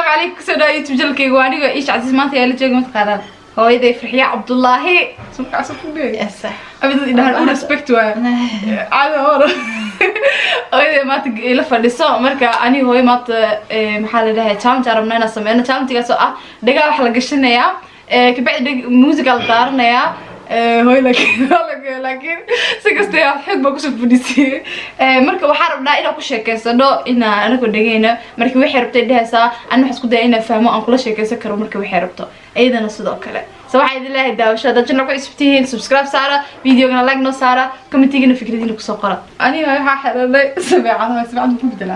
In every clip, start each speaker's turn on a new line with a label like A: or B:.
A: عليكم سنة يوتيوب جلكي وانيقو إيش عزيز ما تيالي جاقو متقارن هو إذا فرحية عبد الله سمك عصف بيه
B: صح
A: أبدا إنها نقول ريسبكت عاد هو هو إذا ما تجي لفرديسو مركا أني هو ما محل ده تشالنج عربنا أنا سمعنا تشالنج كذا سؤال دقا حلقة قشنا يا كبعد موسيقى الدارنا يا هو لكن سكستي حب بكسب فديسي marka waxa rabnaa inaan ku sheekeysano inaan anagu dhageyna markii wixii rabtay dhahaysa aan wax isku day inaan fahmo aan kula sheekeysan karo markii wixii rabto ayadana sidoo kale sawax idin ilaahay daawashada jannada ku isbtihiin subscribe saara videogana like no saara commentigana fikradiina ku soo qora ani waxa xirnay sameecada ku bedela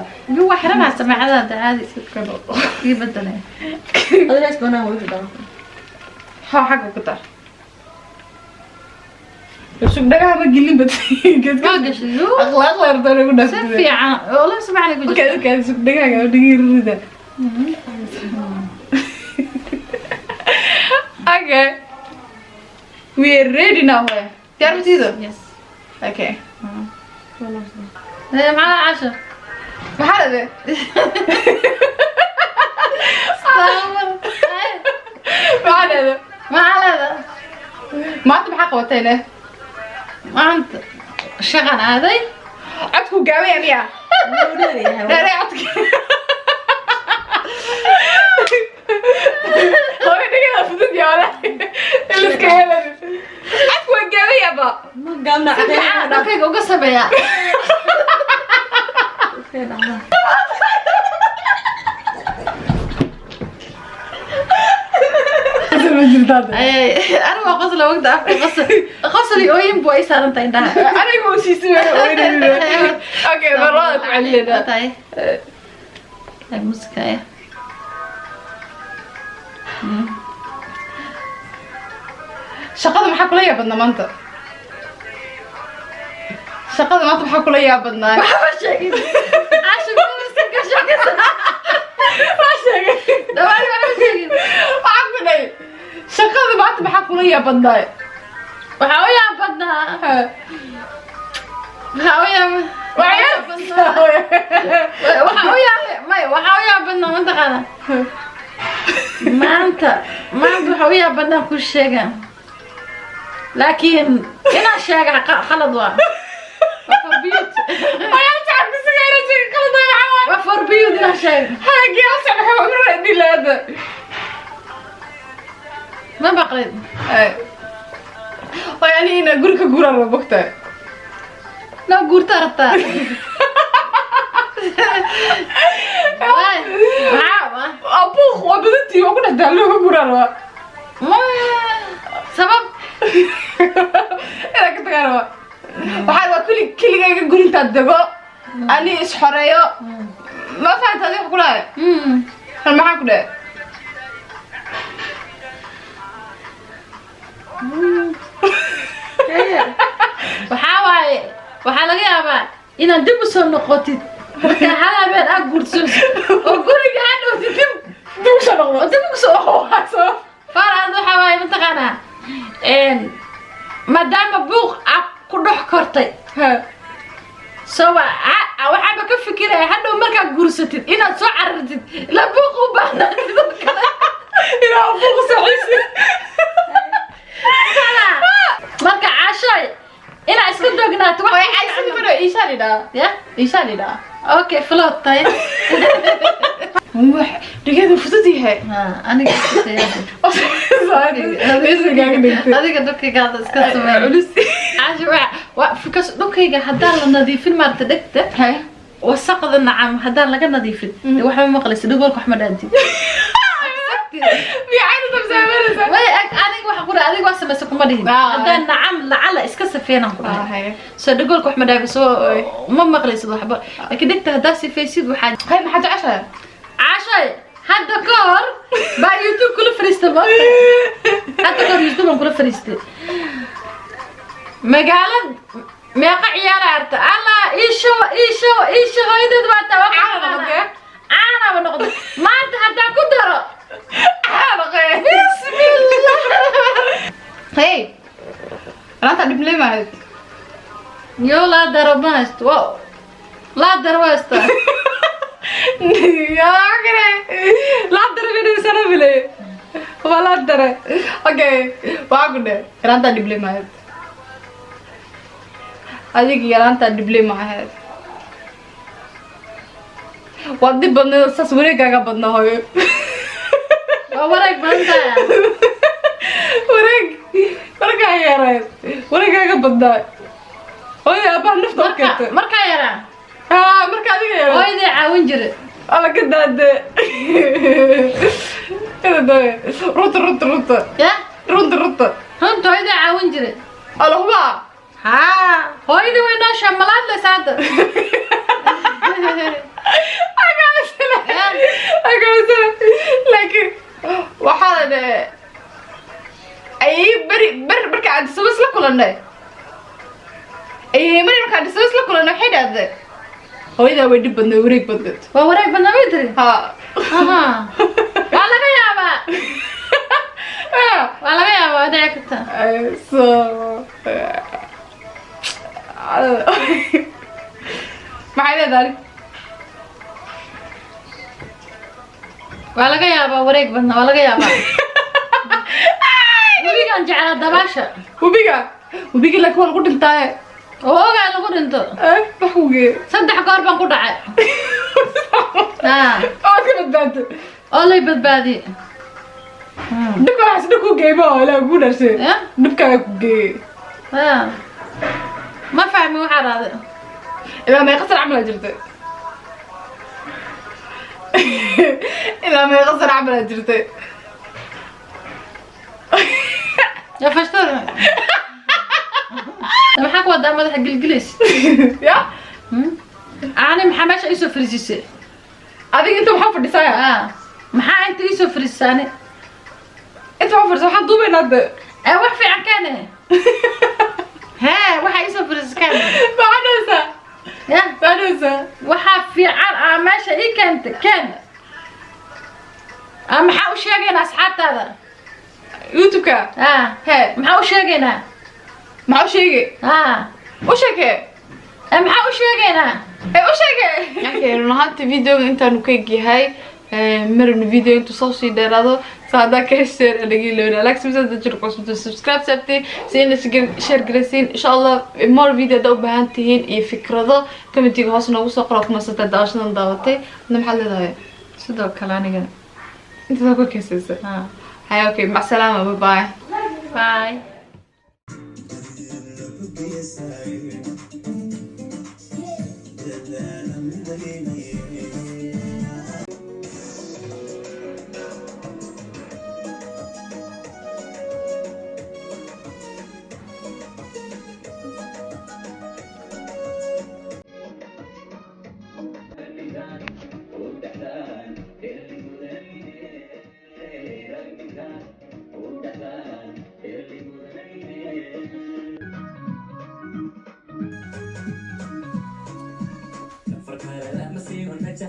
B: waa xirnaa sameecada caadi sidoo kale bedela adiga isbana way bedela
A: ha xaq ku tar شو بدها ما تقولين بس أخلاق لا يرضى يقول ناس
B: سفي والله سمعني قلت
A: كذا شو بدها دقيقة رده Okay we are ready now تعرف تيجي
B: yes
A: okay
B: هذا معنا 10
A: محل ده
B: معنا ده
A: ما أنت بحق وتينه
B: ما أنت شغل هذا
A: عطكوا قوي يا ميا لا لا عطك هو كده فضل يا ولا اللي كده عطكوا قوي يا با
B: ما قامنا عليه دقيقة وقصبة يا أنا ما قصل وقت أفكر قصل يوين بوي صار أنت عندها
A: أنا يقول شيء سوى أوكي مرات علينا
B: طيب الموسيقى
A: شقة ما حكوا لي يا بدنا منطق شقة ما تبحكوا لي يا بدنا
B: ما شاكين عشان بس شاكين
A: ما شاكين
B: ده ما شاكين
A: ما حكوا لي شقة ما تبحكوا لي يا بدنا
B: وحاول يا بدنا وحاول يا بدنا ما انت قاعدة ما انت وحاول يا بدنا كل شيء لكن انا شاقع خلط وا وفربيوت
A: يا تعب سيارة شيء خلط يا حوار
B: وفربيوت انا شاقع
A: هاي أصلا حوار ردي هذا
B: ما بقيت
A: يعني أنا أقولك أقول أنا بقتها
B: لا قلت أرتا
A: أبوخ وبدتي وكنا دلوا أقول أنا
B: ما سبب
A: إذا كنت أنا وحال كل جاي يقول أنت الدبا أنا إيش حرية ما فهمت هذه كلها أنا ما حكوا
B: waxaa laga yaabaa inaad dib u soo noqotid marka hal habeen aad guursato oo guriga aad dhawtid dib u soo noqdo dib u soo noqdo faaraad waxa waaye mataqaanaa maadaama buuq aad ku dhex kortay soo waxaaba ka fikiraya hadhow markaad guursatid inaad soo carartid ila buuq u baahnaa sidoo kale
A: inaa buuq saxiisid
B: marka caashay إنا أسكت دوغنات
A: واحد عايزين بدو إيشاني دا
B: يا
A: إيشاني دا
B: أوكي فلوت طيب
A: واحد دقيقة فتتي هاي
B: أنا قلت هذيك دوكي قاعدة أسكت سمع عاش في كاس دوكي هدار نظيفين ما تدكت
A: هاي
B: وسقط النعم هدار لقى نظيفين واحد ما قلت دوغلك أحمد أنتي
A: في عين تبزعملها
B: وي أنا واحد أقول أنا واسمة مسكوا مدين هذا النعم لعل إسكسر فينا
A: هاي
B: صدقوا أحمد أبي سو ما مغلي صدق حبا لكن دكت هداسي في سيد وحاجة
A: هاي ما حد عشاء
B: هذا كار بقى يوتيوب كله فريستة ما هذا كار يوتيوب كله فريستة مقالة ميقع عيال عرت الله إيشو هاي ده ما توقع أنا بنقول ما أنت هدا كدرة بسم الله
A: هاي أنا تعرف ليه ما هاد
B: يو لا درباست واو لا درباست
A: يا كده لا tare okay waa ku dhe yaranta diblay maahed adiga yaranta diblay maahed waa dib badna sas wareegaaga badna hooyo
B: waa wareeg badantahay
A: wareeg markaa yaray wareegaaga badna hooyo abaa nafta u keentay
B: markaa yaraa
A: marka adiga yaray
B: hooyaday caawin jiray
A: ala ka daade ruta
B: ya
A: runta
B: runta hooyaday caawin jiray
A: ala huba
B: hooyaday way noo shamalaad le saada
A: laakiin waxaa ay bari marka aad sabas la kulanay ay mari marka aad sabas la kulanay waxay dhahday hooyadaa way dhib badnay wareeg badneed
B: waa wareeg badnaa way tiri
A: ha
B: waa laga yaabaa waa laga yaabaa dhici karta
A: so maxay leedahay
B: waa laga yaabaa wareeg badnaa waa laga yaabaa webigaan jeclaa dabaasha
A: webiga laakiin waa lagu dhintaaye
B: oo ogaa lagu dhinto
A: waxuge
B: 3 goor baan ku dhacay
A: oo ka badbaado
B: oo lay badbaadi
A: dhibka waxaas dhibku geeyba oo ilaa ku dharshay dhibkaaga ku geeyey
B: ma fahmi waxaa dhahday
A: ilaa may qasar camal jirtay ilaa may qasar camal jirtay
B: يا فشتر maxaa ku wadaa madaxa gilgilis
A: ya
B: aani maxaa meesha isoo fariisisay
A: adiga inta waxaa fadhisaa
B: maxaa inta isoo fariisaane
A: inta waxaa fadhisaa waxaan duubaynaa de
B: wax fiican kaane waxa isoo fariiskaan
A: baadhaysa baadhaysa
B: waxa fiican meesha ii keenta keen maxaa u sheegayna asxaabtaada
A: youtube-ka
B: maxaa u sheegaynaa
A: maxaa u sheegay u sheegay
B: maxaa u sheegaynaa
A: u sheegay run ahaantii videoga intaanu ka egyahay marabna video intuu soo sii dheeraado saadaa ka hesheen anagii loona alaagsimsada jirka cusubta subscribe saabtay siina share garaysiin insha allah more video haddaa u baahan tihiin iyo fikrado commentiga hoos noogu soo qora kumasata daawashadan daawatay adna maxaad leedahay
B: sidoo kale anigana
A: intadaa ku keesaysa هاي اوكي مع السلامة باي باي
C: Masih on meja